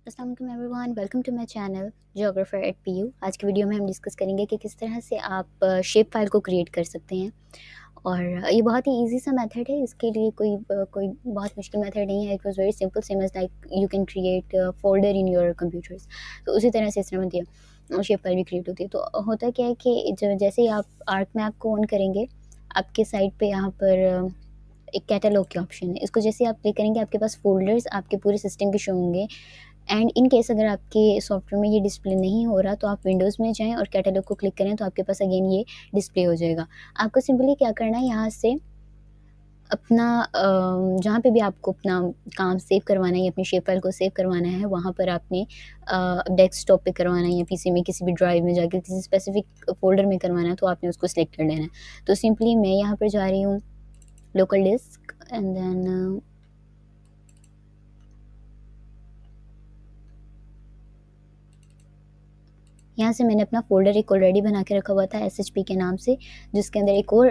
अस्सलाम वालेकुम everyone, welcome to my channel geographer at PU. आज की वीडियो में हम डिस्कस करेंगे कि किस तरह से आप शेप फाइल को क्रिएट कर सकते हैं। और ये बहुत ही इजी सा मेथड है। इसके लिए कोई बहुत मुश्किल मेथड नहीं है। It was very simple, same as like you can create folder in your computers. तो उसी तरह से इस तरह बनती है, शेप फाइल भी क्रिएट होती है। तो होता क्या है कि जैसे ही आप आर्क मैप को ऑन करेंगे, आपके साइड पे यहाँ पर एक कैटलॉग के ऑप्शन है। इसको जैसे आप क्लिक करेंगे, आपके पास फोल्डर्स आपके पूरे सिस्टम के शो होंगे। एंड इन केस अगर आपके सॉफ्टवेयर में ये डिस्प्ले नहीं हो रहा, तो आप विंडोज़ में जाएँ और कैटलॉग को क्लिक करें, तो आपके पास अगेन ये डिस्प्ले हो जाएगा। आपको सिंपली क्या करना है, यहाँ से अपना जहाँ पे भी आपको अपना काम सेव करवाना है या अपनी शेप फाइल को सेव करवाना है, वहाँ पर आपने डेस्कटॉप पे करवाना है या पीसी में किसी भी ड्राइव में जाके किसी स्पेसिफिक फ़ोल्डर में करवाना है, तो आपने उसको सिलेक्ट कर लेना है। तो सिंपली मैं यहाँ पर जा रही हूँ लोकल डिस्क एंड देन यहाँ से मैंने अपना फ़ोल्डर एक ऑलरेडी बना के रखा हुआ था एसएचपी के नाम से, जिसके अंदर एक और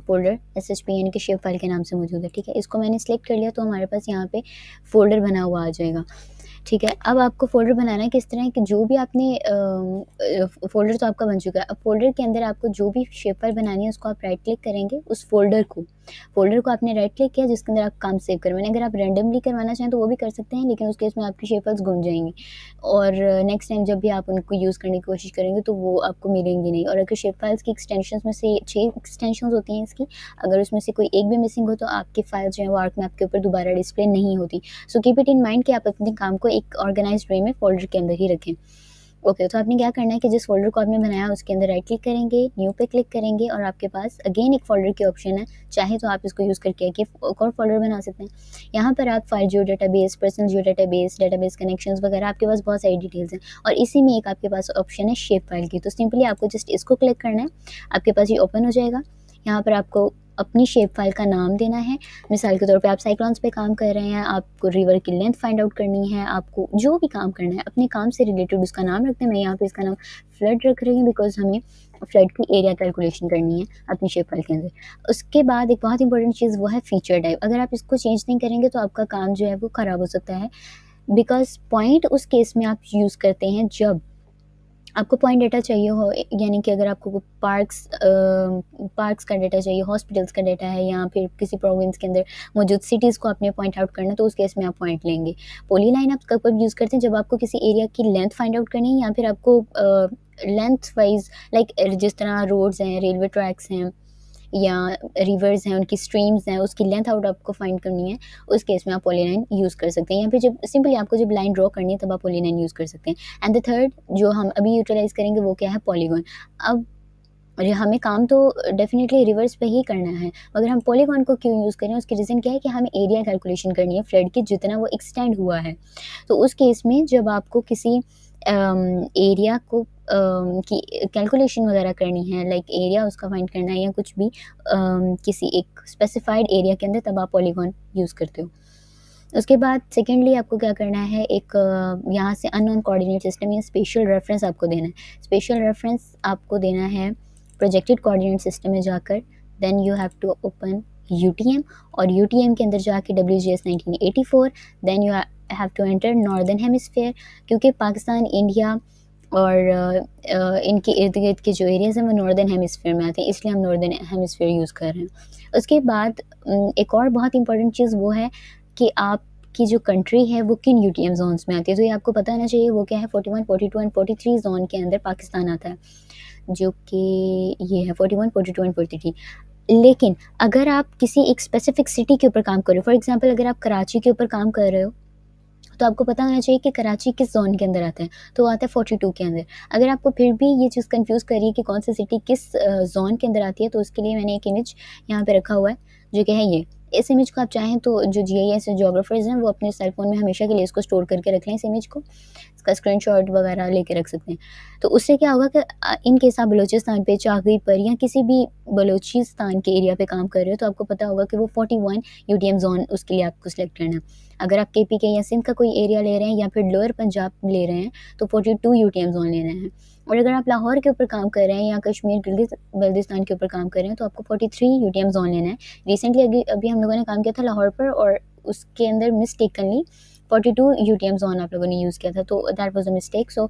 फ़ोल्डर एसएचपी यानी कि शेप फाइल के नाम से मौजूद है। ठीक है, इसको मैंने सेलेक्ट कर लिया, तो हमारे पास यहाँ पे फ़ोल्डर बना हुआ आ जाएगा। ठीक है, अब आपको फ़ोल्डर बनाना है किस तरह कि जो भी आपने फ़ोल्डर तो आपका बन चुका है। अब फ़ोल्डर के अंदर आपको जो भी शेप फाइल बनानी है, उसको आप राइट क्लिक करेंगे, उस फ़ोल्डर को आपने राइट क्लिक किया जिसके अंदर आप काम सेव करवाना है। अगर आप रैंडमली करवाना चाहें तो वो भी कर सकते हैं, लेकिन उस केस में आपकी शेप फाइल्स गुम जाएँगी और नेक्स्ट टाइम जब भी आप उनको यूज़ करने की कोशिश करेंगे तो वो आपको मिलेंगी नहीं। और अगर शेप फाइल्स की एक्सटेंशंस में से 6 एक्सटेंशंस होती हैं इसकी, अगर उसमें से कोई एक भी मिसिंग हो, तो आपकी फाइल जो है वो आर्क मैप के ऊपर दोबारा डिस्प्ले नहीं होती। So keep it in mind कि आप अपने काम को एक ऑर्गेनाइज्ड वे में फ़ोल्डर के अंदर ही रखें। ओके, तो आपने क्या करना है कि जिस फ़ोल्डर को आपने बनाया उसके अंदर राइट क्लिक करेंगे, न्यू पे क्लिक करेंगे और आपके पास अगेन एक फ़ोल्डर की ऑप्शन है। चाहे तो आप इसको यूज़ करके एक और फ़ोल्डर बना सकते हैं। यहाँ पर आप फाइल जियो डेटाबेस, पर्सनल जियो डेटाबेस, डेटाबेस कनेक्शंस वगैरह आपके पास बहुत सारी डिटेल्स हैं और इसी में एक आपके पास ऑप्शन है शेप फाइल की। तो सिंपली आपको जस्ट इसको क्लिक करना है, आपके पास ये ओपन हो जाएगा। यहाँ पर आपको अपनी शेप फाइल का नाम देना है। मिसाल के तौर पे आप साइक्लॉन्स पे काम कर रहे हैं, आपको रिवर की लेंथ फाइंड आउट करनी है, आपको जो भी काम करना है अपने काम से रिलेटेड उसका नाम रखते हैं। मैं यहाँ पे इसका नाम फ्लड रख रही हूँ बिकॉज़ हमें फ्लड की एरिया कैलकुलेशन करनी है अपनी शेप फाइल के अंदर। उसके बाद एक बहुत इंपॉर्टेंट चीज़ वो है फीचर टाइप। अगर आप इसको चेंज नहीं करेंगे तो आपका काम जो है वो ख़राब हो सकता है, बिकॉज़ पॉइंट उस केस में आप यूज़ करते हैं जब आपको पॉइंट डेटा चाहिए हो, यानी कि अगर आपको पार्क्स का डेटा चाहिए, हॉस्पिटल्स का डेटा है या फिर किसी प्रोविंस के अंदर मौजूद सिटीज़ को आपने पॉइंट आउट करना है, तो उस केस में आप पॉइंट लेंगे। पॉली लाइन आप कब यूज़ करते हैं, जब आपको किसी एरिया की लेंथ फाइंड आउट करनी है या फिर आपको लेंथ वाइज लाइक जिस तरह रोड्स हैं, रेलवे ट्रैक्स हैं या रिवर्स हैं, उनकी स्ट्रीम्स हैं, उसकी लेंथ आउट आपको फाइंड करनी है, उस केस में आप पॉलीलाइन यूज़ कर सकते हैं। या फिर जब सिंपली आपको जब लाइन ड्रॉ करनी है तब आप पॉलीलाइन यूज़ कर सकते हैं। एंड द थर्ड जो हम अभी यूटिलाइज़ करेंगे वो क्या है, पॉलीगॉन। अब अरे हमें काम तो डेफ़िनेटली रिवर्स पे ही करना है, मगर हम पॉलीगॉन को क्यों यूज़ करें, उसकी रीज़न क्या है कि हमें एरिया कैलकुलेशन करनी है फ्लड की, जितना वो एक्सटेंड हुआ है। तो उस केस में जब आपको किसी एरिया को की कैलकुलेशन वगैरह करनी है, लाइक एरिया उसका फाइंड करना है या कुछ भी किसी एक स्पेसिफाइड एरिया के अंदर, तब आप पॉलीगॉन यूज़ करते हो। उसके बाद सेकेंडली आपको क्या करना है, एक यहाँ से अननोन कोऑर्डिनेट सिस्टम या स्पेशल रेफरेंस आपको देना है। स्पेशल रेफरेंस आपको देना है प्रोजेक्टेड कोऑर्डिनेट सिस्टम में जाकर, then you have to open UTM और यूटीएम के अंदर जाके WGS 1984, then you have to enter northern hemisphere, क्योंकि पाकिस्तान, इंडिया और इनके इर्द-गिर्द के जो एरियाज़ हैं वो नॉर्दर्न हेमिस्फीयर में आते हैं, इसलिए हम नॉर्दर्न हेमिस्फीयर यूज़ कर रहे हैं। उसके बाद एक और बहुत इंपॉर्टेंट चीज़ वो है कि आपकी जो कंट्री है वो किन यूटीएम ज़ोन्स में आती है, तो ये आपको पता होना चाहिए। वो क्या है, 41, 42 एंड 43 ज़ोन के अंदर पाकिस्तान आता है, जो कि ये है 41, 42 एंड 43। लेकिन अगर आप किसी एक स्पेसिफिक सिटी के ऊपर काम कर रहे हो, फॉर एग्ज़ाम्पल अगर आप कराची के ऊपर काम कर रहे हो, तो आपको पता होना चाहिए कि कराची किस ज़ोन के अंदर आता है, तो वो आता है 42 के अंदर। अगर आपको फिर भी ये चीज़ कन्फ्यूज़ कर रही है कि कौन सी सिटी किस ज़ोन के अंदर आती है, तो उसके लिए मैंने एक इमेज यहाँ पे रखा हुआ है, जो कि है ये। इस इमेज को आप चाहें तो जो जीआईएस जियोग्राफर्स हैं, वो अपने सेल फ़ोन में हमेशा के लिए इसको स्टोर करके रख लें, इस इमेज को। इसका स्क्रीनशॉट वगैरह लेके रख सकते हैं। तो उससे क्या होगा कि इन केस आप बलूचिस्तान पे, चागई पर या किसी भी बलूचिस्तान के एरिया पे काम कर रहे हो, तो आपको पता होगा कि वो 41 यूटीएम ज़ोन उसके लिए आपको सेलेक्ट करना है। अगर आप केपीके या सिंध का कोई एरिया ले रहे हैं या फिर लोअर पंजाब ले रहे हैं, तो 42 यूटीएम ज़ोन लेना है। और अगर आप लाहौर के ऊपर काम कर रहे हैं या कश्मीर, गिलगित बल्तिस्तान के ऊपर काम कर रहे हैं, तो आपको 43 यूटीएम ज़ोन लेना है। रिसेंटली अभी हम लोगों ने काम किया था लाहौर पर और उसके अंदर मिस्टेकनली 42 यूटीएम ज़ोन आप लोगों ने यूज़ किया था, तो that was a mistake. So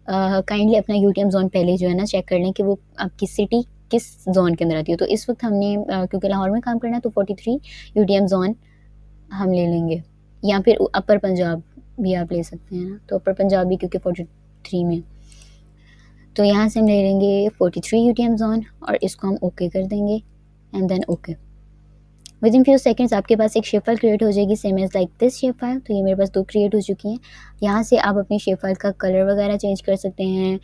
kindly अपना यूटीएम ज़ोन पहले जो है ना चेक कर लें कि वो आपकी सिटी किस ज़ोन के अंदर आती है। तो इस वक्त हमने क्योंकि लाहौर में काम करना है तो 43 यूटीएम ज़ोन हम ले लेंगे, या फिर अपर पंजाब भी आप ले सकते हैं ना, तो अपर पंजाब भी क्योंकि 43 में, तो यहाँ से हम ले लेंगे 43 यूटीएम ज़ोन और इसको हम ओके कर देंगे and then okay. With in few seconds आपके पास एक शेप फाइल क्रिएट हो जाएगी same as like this shape file. तो ये मेरे पास 2 क्रिएट हो चुकी हैं। यहाँ से आप अपनी शेप फाइल का कलर वगैरह चेंज कर सकते हैं,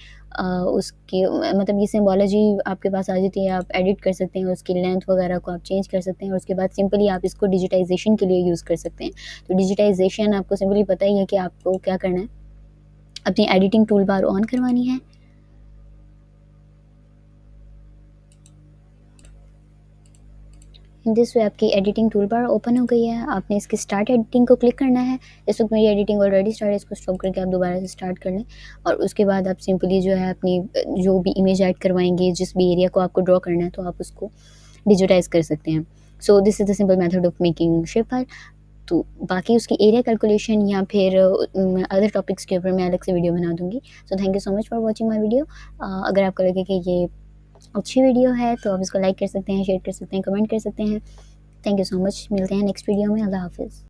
उसकी मतलब ये सिम्बोलॉजी आपके पास आ जाती है, आप एडिट कर सकते हैं, उसकी लेंथ वगैरह को आप चेंज कर सकते हैं और उसके बाद सिंपली आप इसको डिजिटाइजेशन के लिए यूज़ कर सकते हैं। तो डिजिटाइजेशन आपको सिंपली पता ही है कि आपको क्या करना है, अपनी एडिटिंग टूल बार ऑन करवानी है। इन दिस वे आपकी एडिटिंग टूल बार ओपन हो गई है। आपने इसकी स्टार्ट एडिटिंग को क्लिक करना है। इस वक्त मेरी एडिटिंग ऑलरेडी स्टार्ट है, इसको स्टॉप करके आप दोबारा से स्टार्ट कर लें और उसके बाद आप सिंपली जो है अपनी जो भी इमेज ऐड करवाएंगे, जिस भी एरिया को आपको ड्रॉ करना है, तो आप उसको डिजिटाइज कर सकते हैं। So this is the simple method of making shape file. तो बाकी उसकी एरिया कैलकुलेशन या फिर अदर टॉपिक्स के ऊपर मैं अलग से वीडियो बना दूँगी। So thank you so much for watching my video. अगर आपको लगे कि ये अच्छी वीडियो है तो आप इसको लाइक कर सकते हैं, शेयर कर सकते हैं, कमेंट कर सकते हैं। Thank you so much. मिलते हैं नेक्स्ट वीडियो में। अल्लाह हाफ़िज़।